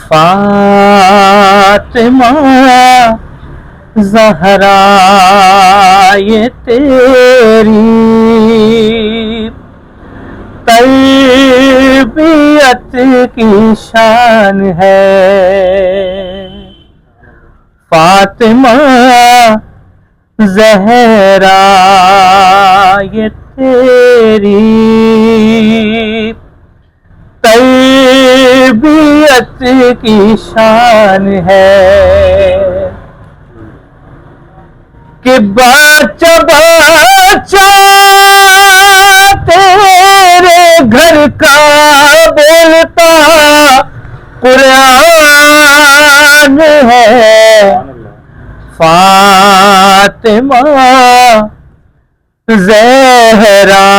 فاطمہ زہرا یہ تیری تربیت کی شان ہے، فاطمہ زہرا یہ تیری تربیت کی شان ہے کہ بچہ بچہ تیرے گھر کا بولتا قرآن ہے، فاطمہ زہرا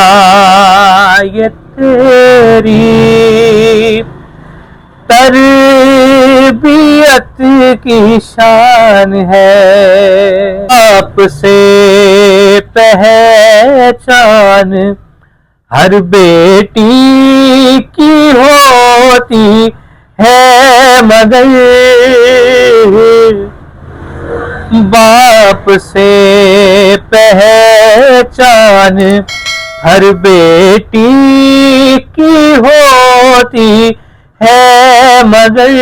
یہ تیری تربیت کی شان ہے، آپ سے پہچان ہر بیٹی کی ہوتی ہے، مگر باپ سے پہچان ہر بیٹی کی ہوتی ہے، مگر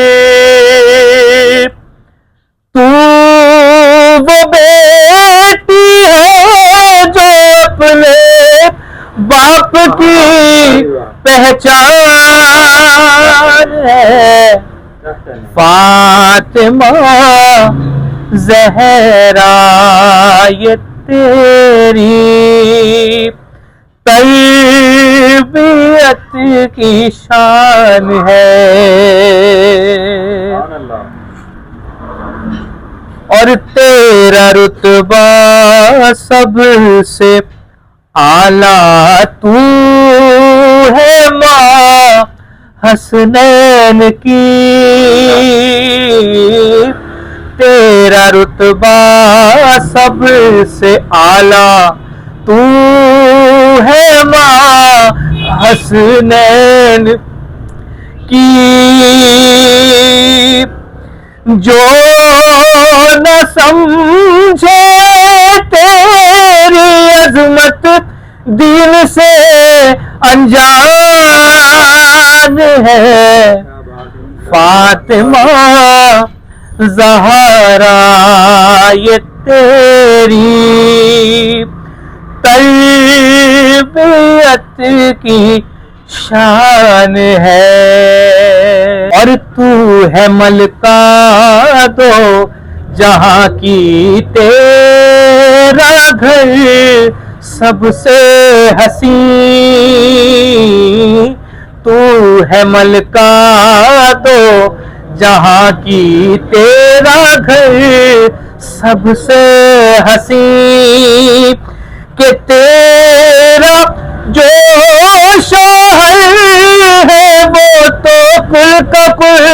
تو وہ بیٹی ہے جو اپنے باپ کی پہچان ہے، فاطمہ زہرا یہ تیری تربیت کی شان ہے، اور تیرا رتبہ سب سے اعلیٰ، تو ہے ماں حسنین کی، تیرا رتبہ سب سے اعلیٰ، تو ہے ماں حسنین کی، جو نہ سمجھے تیری عظمت دین سے انجان ہے، فاطمہ زہرا یہ تیری تربیت کی شان ہے، اور تو ہے ملکہ دو جہاں کی، تیرا گھر سب سے حسین، تو ہے ملکہ دو جہاں کی، تیرا گھر سب سے حسین، کہ تیرا جو شوہر ہے وہ تو کل کا کل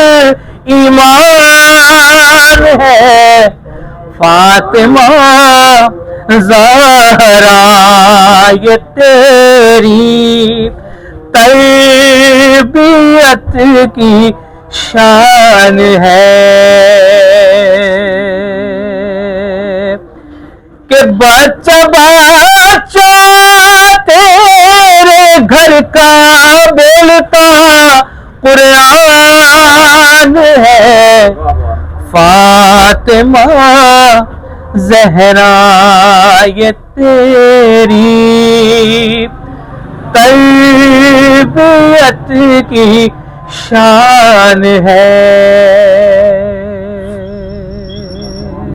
ایمان ہے، فاطمہ زہرا یہ تیری تربیت کی شان ہے، کہ بچہ بچہ تیرے گھر کا بولتا قرآن ہے، فاطمہ زہرا یہ تیری تربیت کی شان ہے۔